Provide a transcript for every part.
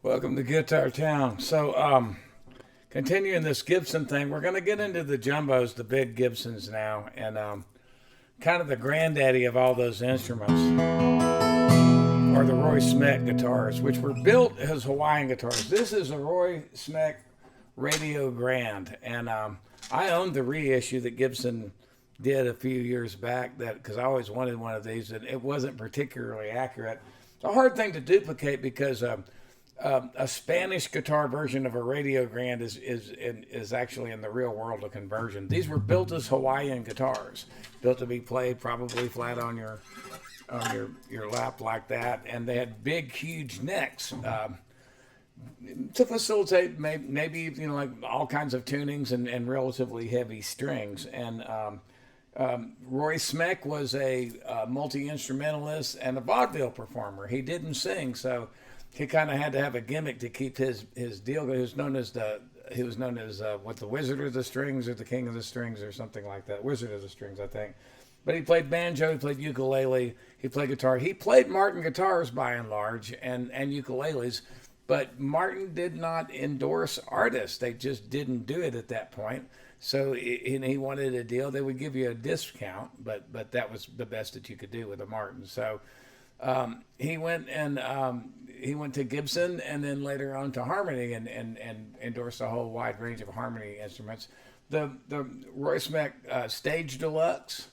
Welcome to Guitar Town. Continuing this Gibson thing, we're going to get into the jumbos, the big Gibsons now, and kind of the granddaddy of all those instruments are the Roy Smeck guitars, which were built as Hawaiian guitars. This is a Roy Smeck Radio Grande, and I owned the reissue that Gibson did a few years back. That because I always wanted one of these, and it wasn't particularly accurate. It's a hard thing to duplicate because a Spanish guitar version of a Radio Grande is actually in the real world a conversion. These were built as Hawaiian guitars, built to be played probably flat on your lap like that, and they had big, huge necks to facilitate maybe like all kinds of tunings and relatively heavy strings. And Roy Smeck was a multi instrumentalist and a vaudeville performer. He didn't sing, so he kind of had to have a gimmick to keep his deal. He was known as the what, the Wizard of the Strings or the King of the Strings or something like that. Wizard of the Strings, I think. But he played banjo, he played ukulele, he played guitar. He played Martin guitars by and large and ukuleles, but Martin did not endorse artists. They just didn't do it at that point. So he wanted a deal. They would give you a discount, but that was the best that you could do with a Martin. So he went to Gibson and then later on to Harmony and endorsed a whole wide range of Harmony instruments. The Roy Smeck Stage Deluxe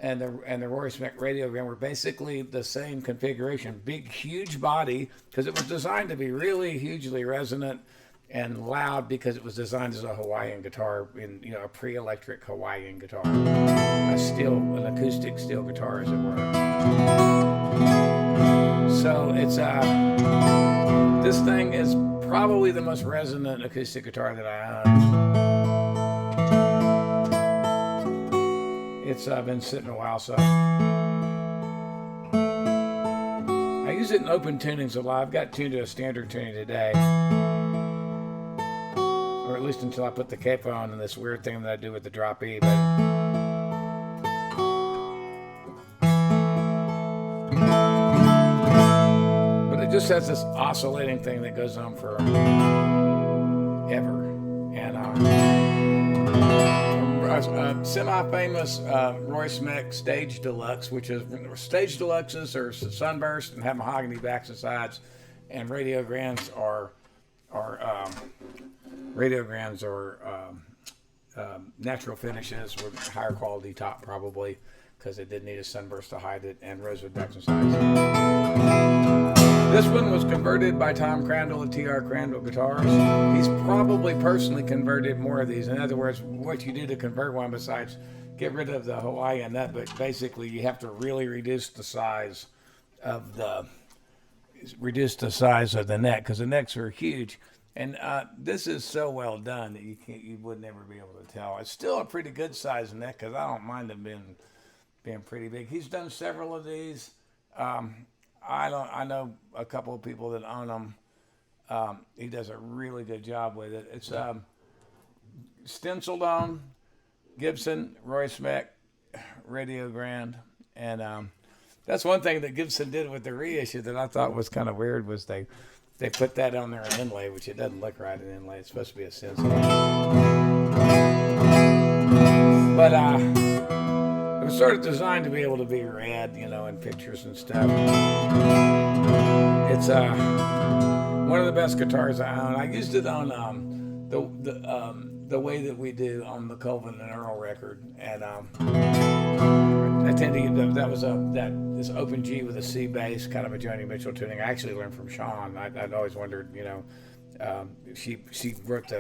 and the Roy Smeck Radio Grande were basically the same configuration. Big, huge body because it was designed to be really hugely resonant and loud because it was designed as a Hawaiian guitar, a pre-electric Hawaiian guitar, an acoustic steel guitar, as it were. So it's this thing is probably the most resonant acoustic guitar that I own. It's been sitting a while, so I use it in open tunings a lot. I've got tuned to a standard tuning today, or at least until I put the capo on and this weird thing that I do with the drop E. But it just has this oscillating thing that goes on for ever. And semi-famous Roy Smeck Stage Deluxe, which is Stage Deluxes are sunburst and have mahogany backs and sides, and Radio Grandes are natural finishes with higher quality top, probably because it didn't need a sunburst to hide it, and rosewood backs and sides. This one was converted by Tom Crandall at TR Crandall Guitars. He's probably personally converted more of these. In other words, what you do to convert one besides get rid of the Hawaiian nut, but basically you have to really reduce the size of the neck because the necks are huge. And this is so well done that you would never be able to tell. It's still a pretty good size neck because I don't mind them being pretty big. He's done several of these. I know a couple of people that own them. He does a really good job with it. It's stenciled on Gibson, Roy Smeck, Radio Grande, and that's one thing that Gibson did with the reissue that I thought was kind of weird was they put that on there in inlay, which it doesn't look right in inlay. It's supposed to be a stencil. But it was sort of designed to be able to be read, in pictures and stuff. It's one of the best guitars I own. I used it on the way that we do on the Colvin and Earle record, and I tend to use that was this open G with a C bass, kind of a Joni Mitchell tuning. I actually learned from Sean. I'd always wondered, she wrote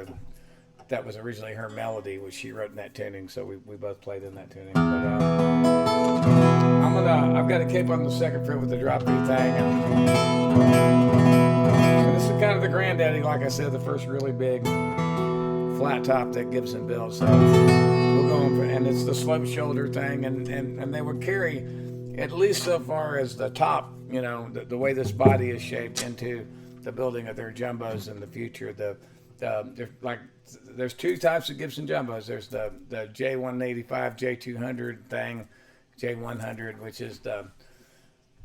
that was originally her melody, which she wrote in that tuning, so we both played in that tuning. But I've got a cape on the second fret with the drop E thing, and this is kind of the granddaddy, like I said, the first really big flat top that Gibson built. So we'll go on and it's the slope shoulder thing, and they would carry at least so far as the top, the way this body is shaped into the building of their jumbos in the future. There's two types of Gibson jumbos. There's the J185, J200 thing, J100, which is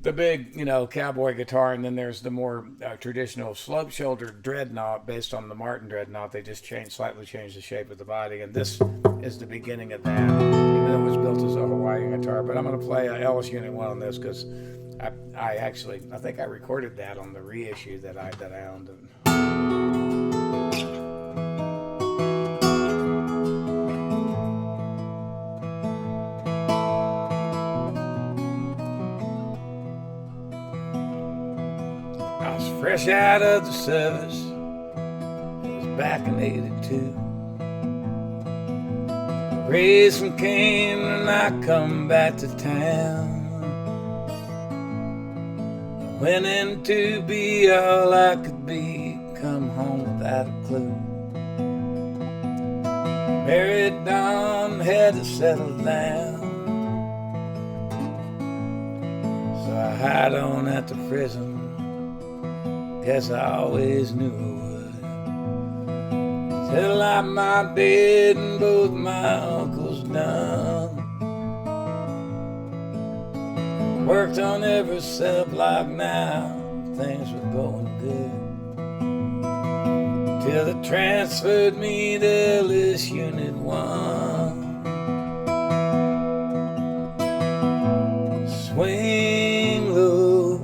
the big, cowboy guitar, and then there's the more traditional slope-shouldered dreadnought based on the Martin dreadnought. They just slightly changed the shape of the body, and this is the beginning of that. Even though it was built as a Hawaiian guitar, but I'm going to play a Ellis Unit 1 on this because I think I recorded that on the reissue that I owned. I was fresh out of the service. It was back in '82. Raised from Cane and I come back to town. I went in to be all I could be, come home without a clue. Married Dawn, had to settle down. So I hired on at the prison. Guess I always knew I would. Till I'm my bed and both my uncles done. Worked on every cell block now, things were going good. Till they transferred me to Ellis Unit 1. Swing low,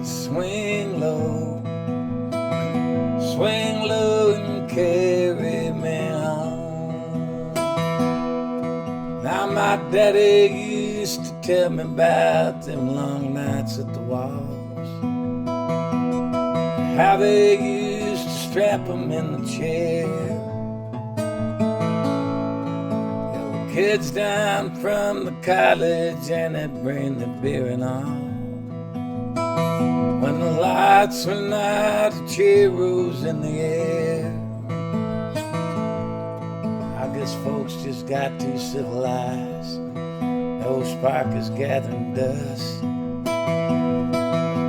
swing low, swing low and carry me home. Now my daddy used to tell me about them long nights at the walls, how they used to strap them in the chair. There were kids down from the college and they'd bring the beer and all. When the lights went out, a cheer rose in the air. I guess folks just got too civilized. No sparkers gathering dust.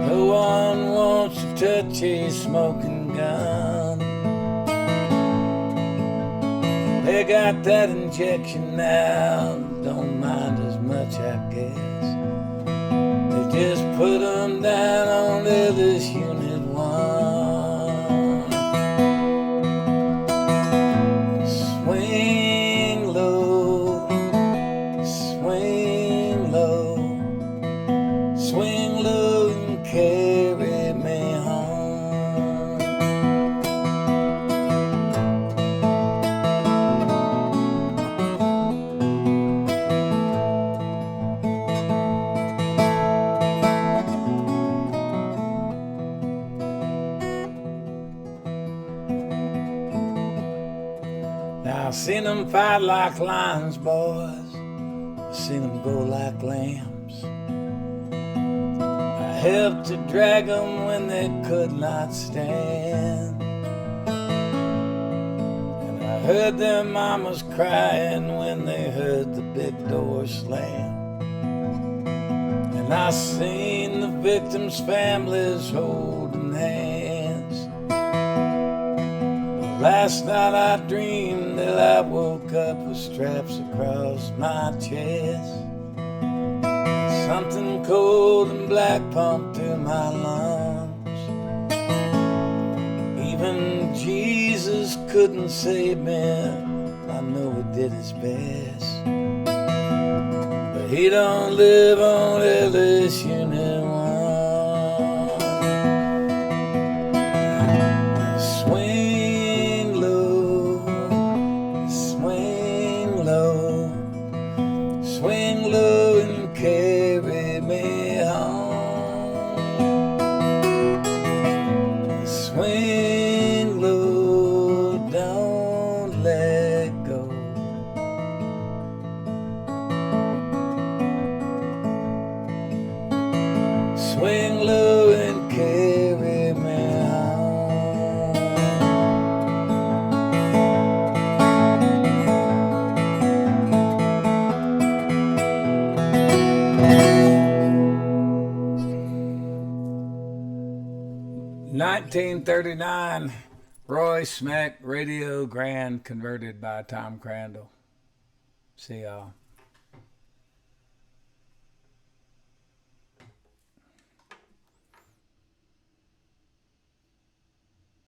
No one wants to touch a smoking gun. They got that injection now, don't mind as much, I guess. They just put them down on Ellis Unit 1. Swing low, swing low, swing low and carry me home. Now I've seen them fight like lions, boys. I've seen them go like lambs. I helped to drag them when they could not stand. And I heard their mamas crying when they heard the big door slam. And I seen the victims' families holding hands. But last night I dreamed that I woke up with straps across my chest. Something cold and black pumped through my lungs. Even Jesus couldn't save me. I know he did his best. But he don't live on Ellis Unit 1. Swing low, swing low, swing low and carry me home. Swing low, don't let go. Swing low and carry me home. 1939, Roy Smeck, Radio Grande, converted by Tom Crandall. See y'all.